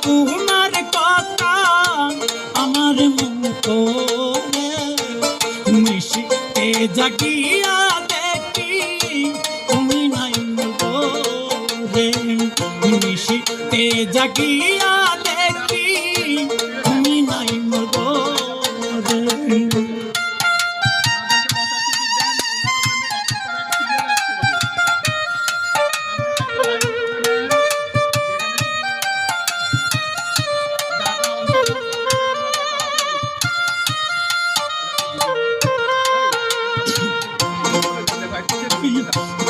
তোমার কথা আমার মন করে নিশিতে জাগিয়া দেখি তুমি নাই রে নিশিতে জাগিয়া দেখি তুমি নাই রে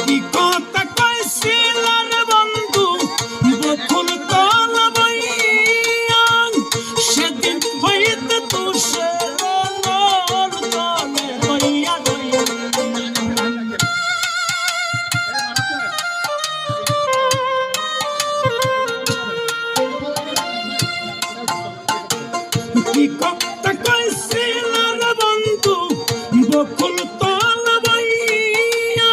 কি কথা কইছিল রে বন্ধু বকুল তল বইয়া সেদিন হইতে তুষের নর তলে বইয়া কি কথা কইছিল রে বন্ধু বকুল তল বইয়া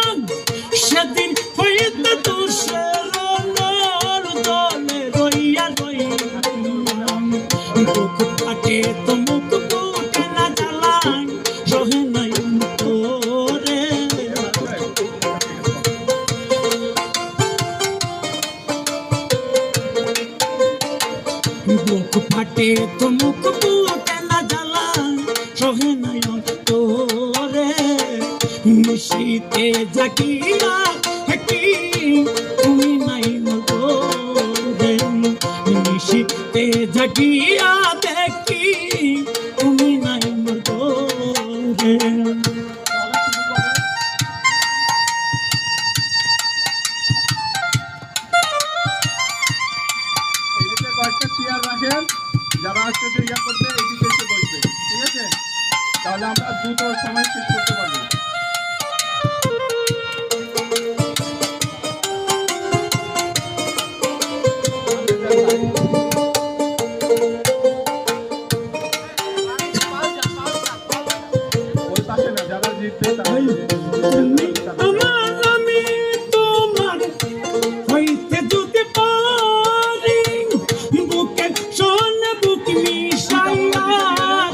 সেদিন হইতে তুষের নর তলে রইয়া বুক ফাটে তো মুখ ফুটে না জ্বালায় রহে নাই তোরে বুক ফাটে তো মুখ ফুটে না জ্বালায় রহে নাই তোরে নিশিতে জাগিয়া দেখি তুমি নাই রে নিশিতে জাগিয়া দেখি তুমি নাই রে কয়েকটা চেয়ার রাখেন, যারা আসতে ইয়া করবে এদিকে এসে বসবে, ঠিক আছে? তাহলে আমরা দ্রুত সময় শেষ করতে পারবো। ওই পাশে না, যারা জিতবে আমি তোমার হইতে যদি পারি বুকে শোনে বুক মিশাইয়া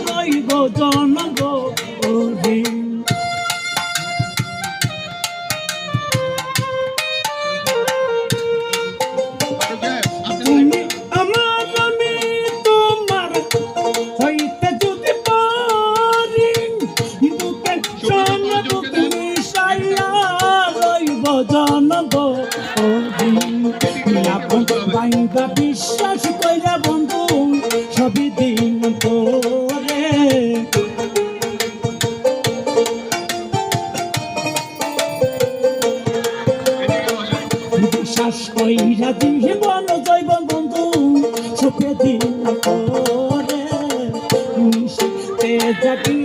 রইব জনগ আমার আমি তোমার হইতে যদি পারি বুকে শোনে বুক মিশাইয়া রইব জনগ আপন বাইন্দা বিশ্বাস কইরা বন্ধু সবই দিন তোরে বিশ্বাস কইরা দিয়ে বল জৈবন বন্ধু সুখে দিন তোরে নিশিতে জাগি